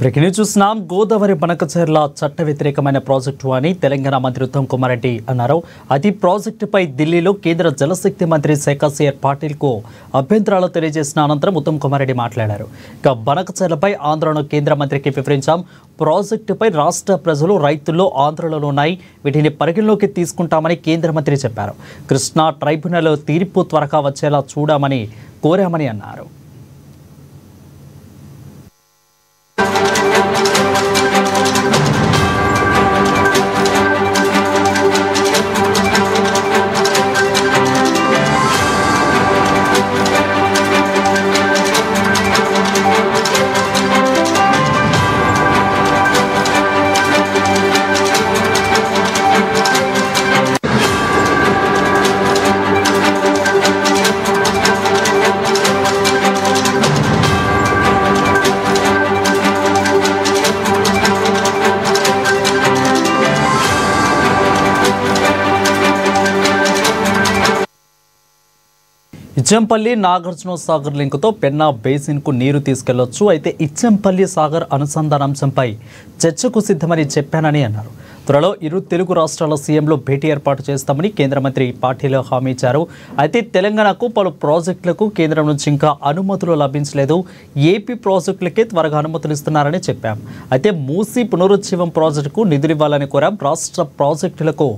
Breaking చూస్తున్నాం. గోదావరి బనకచెర్ల చట్ట వ్యతిరేకమైన ప్రాజెక్టు అని తెలంగాణ మంత్రి ఉత్తమ్ కుమార్ రెడ్డి అన్నారు. అది ప్రాజెక్టుపై ఢిల్లీలో కేంద్ర జలశక్తి మంత్రి సిఆర్ పాటిల్కు అభ్యంతరాలు తెలియజేసిన అనంతరం ఉత్తమ్ కుమార్ రెడ్డి మాట్లాడారు. ఇక బనకచెర్లపై ఆందోళన కేంద్ర మంత్రికి వివరించాం. ప్రాజెక్టుపై రాష్ట్ర ప్రజలు రైతుల్లో ఆందోళనలు ఉన్నాయి, వీటిని పరిగణలోకి తీసుకుంటామని కేంద్ర మంత్రి చెప్పారు. కృష్ణా ట్రైబ్యునల్ తీర్పు త్వరగా వచ్చేలా చూడమని కోరామని అన్నారు. ఇచ్చంపల్లి నాగార్జున సాగర్ లింకుతో పెన్నా బేసిన్కు నీరు తీసుకెళ్లొచ్చు. అయితే ఇచ్చంపల్లి సాగర్ అనుసంధానాంశంపై చర్చకు సిద్ధమని చెప్పానని అన్నారు. త్వరలో ఇరు తెలుగు రాష్ట్రాల సీఎంలు భేటీ ఏర్పాటు చేస్తామని కేంద్ర మంత్రి పాటిల్ హామీ ఇచ్చారు. అయితే తెలంగాణకు పలు ప్రాజెక్టులకు కేంద్రం నుంచి ఇంకా అనుమతులు లభించలేదు. ఏపీ ప్రాజెక్టులకే త్వరగా అనుమతులు ఇస్తున్నారని చెప్పాం. అయితే మూసీ పునరుజ్జీవం ప్రాజెక్టుకు నిధులు ఇవ్వాలని కోరాం. రాష్ట్ర ప్రాజెక్టులకు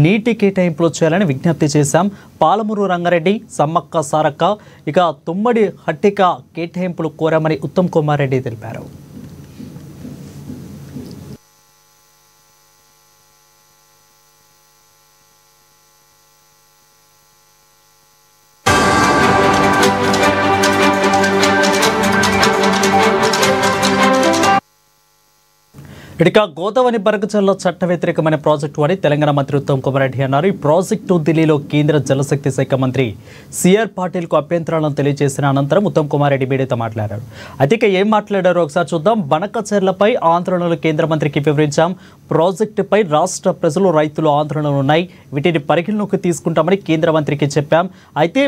నీటి కేటాయింపులు చేయాలని విజ్ఞప్తి చేశాం. పాలమూరు రంగారెడ్డి, సమ్మక్క సారక్క, ఇక తుమ్మడి హట్టిక కేటాయింపులు కోరామని ఉత్తమ్ కుమార్ రెడ్డి తెలిపారు. ఇక గోదావరి బనకచెర్ల చట్ట వ్యతిరేకమైన ప్రాజెక్టు అని తెలంగాణ మంత్రి ఉత్తమ్ కుమార్ రెడ్డి అన్నారు. ఈ ప్రాజెక్టు ఢిల్లీలో కేంద్ర జలశక్తి శాఖ మంత్రి సిఆర్ పాటిల్కు అభ్యంతరాలను తెలియజేసిన అనంతరం ఉత్తమ్ కుమార్ రెడ్డి మీడియాతో మాట్లాడారు. అయితే ఇక ఏం మాట్లాడారో ఒకసారి చూద్దాం. బనకచెర్లపై ఆందోళనలు కేంద్ర మంత్రికి వివరించాం. ప్రాజెక్టుపై రాష్ట్ర ప్రజలు రైతులు ఆందోళనలు ఉన్నాయి, వీటిని పరిగణలోకి తీసుకుంటామని కేంద్ర మంత్రికి చెప్పాం. అయితే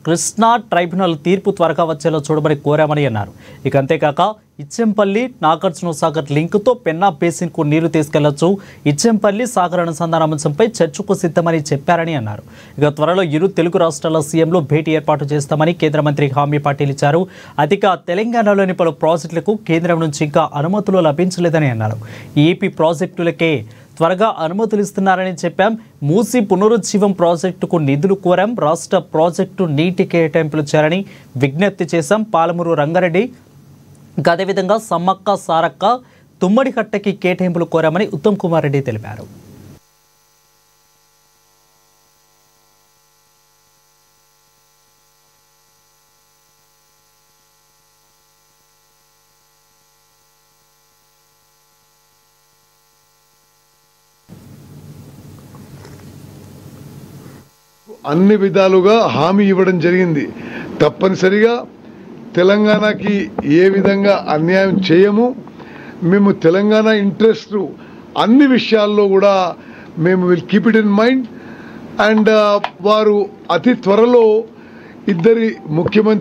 కృష్ణా ట్రైబ్యునల్ తీర్పు త్వరగా వచ్చేలా చూడమని కోరామని అన్నారు. ఇక అంతేకాక ఇచ్చంపల్లి నాగార్జున సాగర్ లింకుతో పెన్నా బేసిన్కు నీరు తీసుకెళ్లొచ్చు. ఇచ్చంపల్లి సాగర్ అనుసంధాన అంశంపై చర్చకు సిద్ధమని చెప్పారని అన్నారు. ఇక త్వరలో ఇరు తెలుగు రాష్ట్రాల సీఎంలు భేటీ ఏర్పాటు చేస్తామని కేంద్ర మంత్రి హామీ పాటిల్ ఇచ్చారు. అధిక తెలంగాణలోని పలు ప్రాజెక్టులకు కేంద్రం నుంచి ఇంకా అనుమతులు లభించలేదని అన్నారు. ఏపీ ప్రాజెక్టులకే త్వరగా అనుమతులు ఇస్తున్నారని చెప్పాం. మూసీ పునరుజ్జీవం ప్రాజెక్టుకు నిధులు కోరాం. రాష్ట్ర ప్రాజెక్టు నీటి కేటాయింపులు చేయాలని విజ్ఞప్తి చేశాం. పాలమూరు రంగారెడ్డి, అదేవిధంగా సమ్మక్క సారక్క, తుమ్మడి కట్టకి కేటాయింపులు కోరామని ఉత్తమ్ కుమార్ రెడ్డి తెలిపారు. అన్ని విధాలుగా హామీ ఇవ్వడం జరిగింది. తప్పనిసరిగా తెలంగాణకి ఏ విధంగా అన్యాయం చేయము. మేము తెలంగాణ ఇంట్రెస్ట్ అన్ని విషయాల్లో కూడా మేము will keep it in mind. And వారు అతి త్వరలో ఇద్దరి ముఖ్యమంత్రి